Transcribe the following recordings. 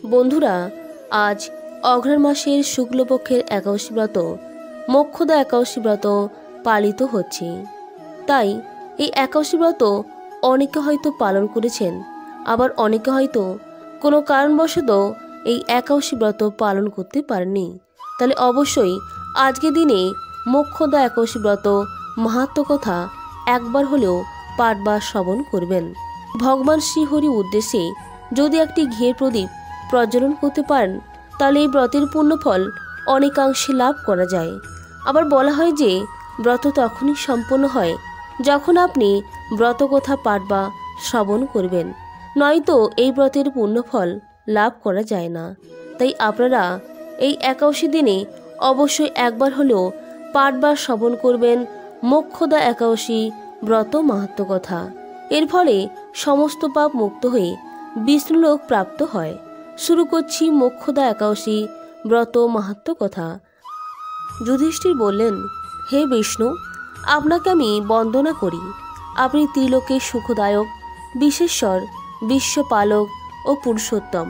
বন্ধুরা, আজ অঘ্রাণ মাসের শুক্লপক্ষের একাদশী ব্রত মোক্ষদা একাদশী ব্রত পালিত হচ্ছে। তাই এই একাদশী ব্রত অনেকে হয়তো পালন করেছেন, আবার অনেকে হয়তো কোনো কারণবশত এই একাদশী ব্রত পালন করতে পারেননি। তাহলে অবশ্যই আজকের দিনে মোক্ষদা একাদশী ব্রত মাহাত্ম্য কথা একবার হলেও পাঠ বা শ্রবণ করবেন। ভগবান শ্রীহরি উদ্দেশ্যে যদি একটি ঘিয়ের প্রদীপ প্রজ্বলন করতে পারেন, তাহলে এই ব্রতের পুণ্যফল অনেকাংশে লাভ করা যায়। আবার বলা হয় যে ব্রত তখনই সম্পন্ন হয় যখন আপনি ব্রতকথা পাঠ বা শ্রবণ করবেন, নয়তো এই ব্রতের পুণ্যফল লাভ করা যায় না। তাই আপনারা এই একাদশী দিনে অবশ্যই একবার হলেও পাঠ বা শ্রবণ করবেন মোক্ষদা একাদশী ব্রত মাহাত্ম্য কথা। এর ফলে সমস্ত পাপ মুক্ত হয়ে বিষ্ণুলোক প্রাপ্ত হয়। শুরু করছি মোক্ষদা একাদশী ব্রত মাহাত্ম্য কথা। যুধিষ্ঠির বললেন, হে বিষ্ণু, আপনাকে আমি বন্দনা করি। আপনি ত্রিলোকের সুখদায়ক, বিশেশ্বর, বিশ্বপালক ও পুরুষোত্তম।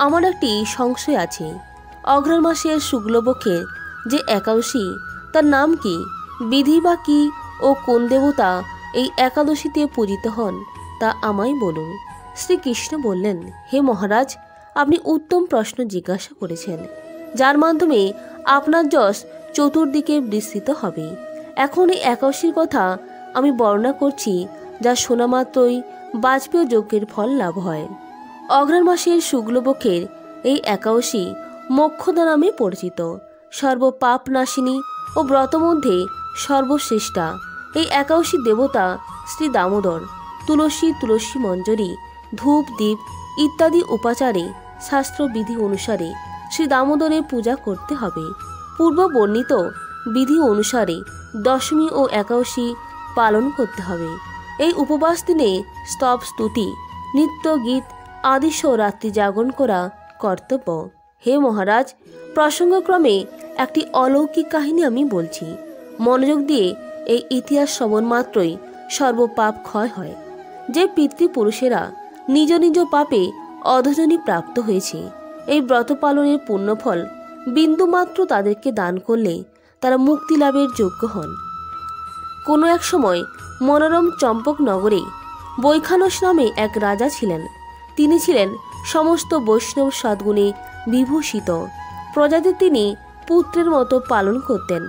আমার একটি সংশয় আছে। অঘ্রাণ মাসের শুক্লপক্ষের যে একাদশী, তার নাম কি, বিধি বা কি ও কোন দেবতা এই একাদশীতে পূজিত হন তা আমায় বলুন। শ্রীকৃষ্ণ বললেন, হে মহারাজ, আপনি উত্তম প্রশ্ন জিজ্ঞাসা করেছেন, যার মাধ্যমে আপনার যশ চতুর্দিকে বিস্তৃত হবে। এখন এই একাদশীর কথা আমি বর্ণনা করছি, যা শোনা মাত্রই বাজপেয় যজ্ঞের ফল লাভ হয়। অঘ্রাণ মাসের শুক্লপক্ষের এই একাদশী মোক্ষদা নামে পরিচিত। সর্বপাপ নাশিনী ও ব্রত মধ্যে সর্বশ্রেষ্ঠা এই একাদশী দেবতা শ্রী দামোদর। তুলসী মঞ্জরি, ধূপ দ্বীপ ইত্যাদি উপাচারে শাস্ত্রবিধি অনুসারে শ্রী দামোদরের পূজা করতে হবে। পূর্ব বর্ণিত বিধি অনুসারে দশমী ও একাদশী পালন করতে হবে। এই উপবাস দিনে স্তব স্তুতি, নৃত্য গীত আদি সহ রাত্রি জাগরণ করা কর্তব্য। হে মহারাজ, প্রসঙ্গক্রমে একটি অলৌকিক কাহিনী আমি বলছি। মনোযোগ দিয়ে এই ইতিহাস শ্রবণ মাত্রই সর্বপাপ ক্ষয় হয়। যে পিতৃপুরুষেরা নিজ নিজ পাপে অধজনী প্রাপ্ত হয়েছে, এই ব্রত পালনের পুণ্যফল বিন্দুমাত্র তাদেরকে দান করলে তারা মুক্তি লাভের যোগ্য হন। কোনো এক সময় মনোরম চম্পক নগরে বৈখানস নামে এক রাজা ছিলেন। তিনি ছিলেন সমস্ত বৈষ্ণব সদ্গুণে বিভূষিত। প্রজাদের তিনি পুত্রের মতো পালন করতেন।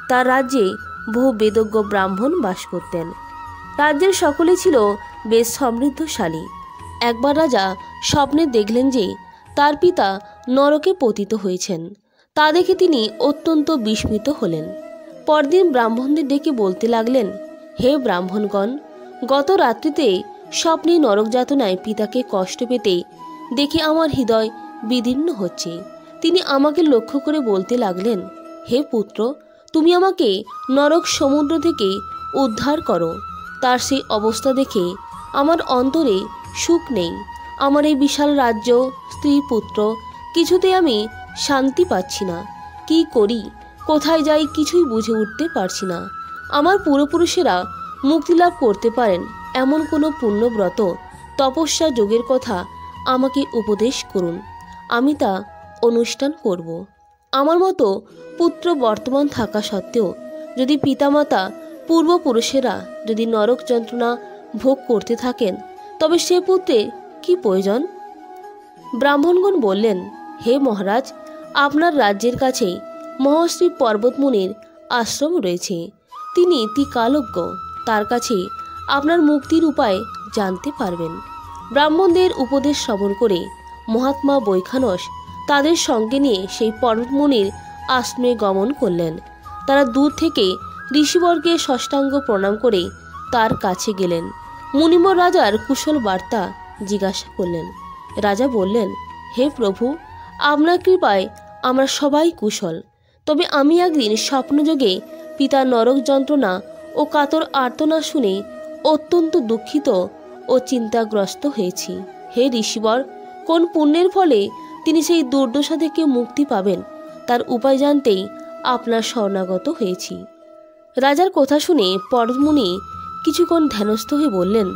তার রাজ্যে বহু বেদজ্ঞ ব্রাহ্মণ বাস করতেন। রাজ্যের সকলে ছিল বেশ সমৃদ্ধশালী। একবার রাজা স্বপ্নে দেখলেন যে তার পিতা নরকে পতিত হয়েছেন। তা দেখে তিনি অত্যন্ত বিস্মিত হলেন। পরদিন ব্রাহ্মণদের ডেকে বলতে লাগলেন, হে ব্রাহ্মণগণ, গত রাত্রিতে স্বপ্নে নরক যাতনায় পিতাকে কষ্ট পেতে দেখে আমার হৃদয় বিদীর্ণ হচ্ছে। তিনি আমাকে লক্ষ্য করে বলতে লাগলেন, হে পুত্র, তুমি আমাকে নরক সমুদ্র থেকে উদ্ধার করো। তার সেই অবস্থা দেখে আমার অন্তরে সুখ নেই। আমার এই বিশাল রাজ্য, স্ত্রী, পুত্র, কিছুতেই আমি শান্তি পাচ্ছি না। কি করি, কোথায় যাই, কিছুই বুঝে উঠতে পারছি না। আমার পূর্বপুরুষেরা মুক্তিলাভ করতে পারেন এমন কোনো পুণ্যব্রত, তপস্যা, যোগের কথা আমাকে উপদেশ করুন। আমি তা অনুষ্ঠান করব। আমার মতো পুত্র বর্তমান থাকা সত্ত্বেও যদি পিতামাতা পূর্বপুরুষেরা যদি নরক যন্ত্রণা ভোগ করতে থাকেন, তবে সে পুত্রের কি প্রয়োজন? ব্রাহ্মণগণ বললেন, হে মহারাজ, আপনার রাজ্যের কাছেই মহর্ষি পর্বতমুনির আশ্রম রয়েছে। তিনি ত্রিকালজ্ঞ। তার কাছে আপনার মুক্তির উপায় জানতে পারবেন। ব্রাহ্মণদের উপদেশ শ্রবণ করে মহাত্মা বৈখানস তাদের সঙ্গে নিয়ে সেই পর্বতমুনির আশ্রমে গমন করলেন। তারা দূর থেকে ঋষিবর্গের ষষ্ঠাঙ্গ প্রণাম করে তার কাছে গেলেন। মুনিমর রাজার কুশল বার্তা জিজ্ঞাসা করলেন। রাজা বললেন, হে প্রভু, আপনার কৃপায় আমরা সবাই কুশল। তবে আমি একদিন স্বপ্নযোগে পিতার নরক যন্ত্রণা ও কাতর আর্তনা শুনে অত্যন্ত দুঃখিত ও চিন্তাগ্রস্ত হয়েছি। হে ঋষিবর, কোন পুণ্যের ফলে তিনি সেই দুর্দশা থেকে মুক্তি পাবেন, তার উপায় জানতেই আপনার শরণাগত হয়েছি। রাজার কথা শুনে পর্বতমুনি কিছুক্ষণ ধ্যানস্থ হয়ে বললেন,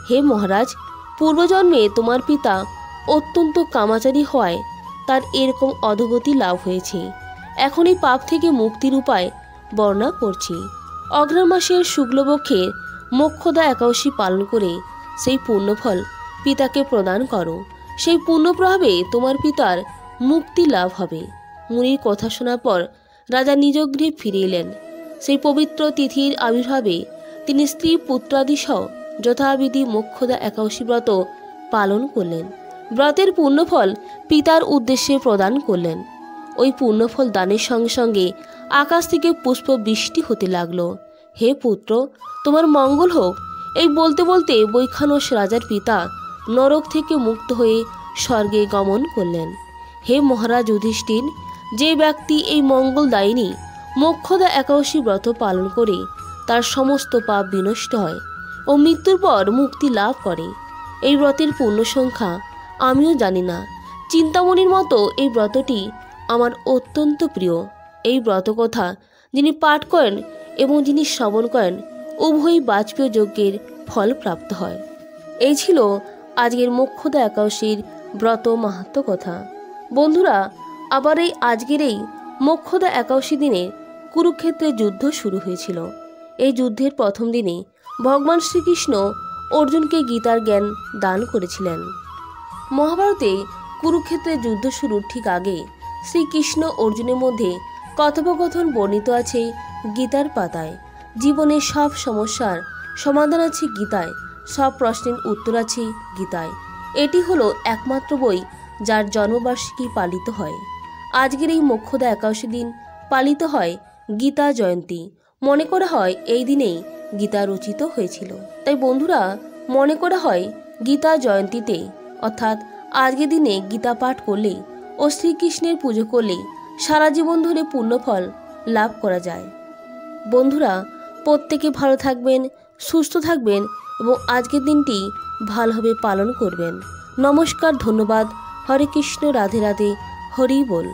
হে মহারাজ, পূর্বজন্মে তোমার পিতা অত্যন্ত কামাচারী হওয়ায় তার এরকম অধোগতি লাভ হয়েছে। এখন এই পাপ থেকে মুক্তির উপায় বর্ণনা করছি। অঘ্রাণ মাসের শুক্লপক্ষের মোক্ষদা একাদশী পালন করে সেই পুণ্যফল পিতাকে প্রদান করো। সেই পুণ্য প্রভাবে তোমার পিতার মুক্তি লাভ হবে। মুনির কথা শোনার পর রাজা নিজ গৃহে ফিরে এলেন। সেই পবিত্র তিথির আবির্ভাবে তিনি স্ত্রী পুত্রাদি সহ যথাবিধি মোক্ষদা একাদশী ব্রত পালন করলেন। ব্রতের পুণ্যফল পিতার উদ্দেশ্যে প্রদান করলেন। ওই পুণ্যফল দানের সঙ্গে সঙ্গে আকাশ থেকে পুষ্প বৃষ্টি হতে লাগলো। হে পুত্র, তোমার মঙ্গল হোক। এই বলতে বলতে বৈখানস রাজার পিতা নরক থেকে মুক্ত হয়ে স্বর্গে গমন করলেন। হে মহারাজ যুধিষ্ঠির, যে ব্যক্তি এই মঙ্গলদায়িনী মোক্ষদা একাদশী ব্রত পালন করে তার সমস্ত পাপ বিনষ্ট হয় ও মৃত্যুর পর মুক্তি লাভ করে। এই ব্রতের পূর্ণ সংখ্যা আমিও জানি না। চিন্তামণির মতো এই ব্রতটি আমার অত্যন্ত প্রিয়। এই ব্রত কথা যিনি পাঠ করেন এবং যিনি শ্রবণ করেন উভয়ই বাজপেয় যজ্ঞের ফল প্রাপ্ত হয়। এই ছিল আজকের মোক্ষদা একাদশীর ব্রত মাহাত্ম্য কথা। বন্ধুরা, আবার এই আজকের এই মোক্ষদা একাদশী দিনে কুরুক্ষেত্রে যুদ্ধ শুরু হয়েছিল। এই যুদ্ধের প্রথম দিনে ভগবান শ্রীকৃষ্ণ অর্জুনকে গীতার জ্ঞান দান করেছিলেন। মহাভারতে কুরুক্ষেত্রের যুদ্ধ শুরুর ঠিক আগে শ্রীকৃষ্ণ অর্জুনের মধ্যে কথোপকথন বর্ণিত আছে গীতার পাতায়। জীবনের সব সমস্যার সমাধান আছে গীতায়, সব প্রশ্নের উত্তর আছে গীতায়। এটি হলো একমাত্র বই যার জন্মবার্ষিকী পালিত হয়। আজকের এই মোক্ষদা একাদশী দিন পালিত হয় গীতা জয়ন্তী। মনে করা হয় এই দিনেই গীতা রচিত হয়েছিল। তাই বন্ধুরা, মনে করা হয় গীতা জয়ন্তীতে অর্থাৎ আজকের দিনে গীতা পাঠ করলে ও শ্রীকৃষ্ণের পুজো করলে সারা জীবন ধরে পুণ্যফল লাভ করা যায়। বন্ধুরা, প্রত্যেকে ভালো থাকবেন, সুস্থ থাকবেন এবং আজকের দিনটি ভালোভাবে পালন করবেন। নমস্কার, ধন্যবাদ। হরে কৃষ্ণ, রাধে রাধে, হরি বল।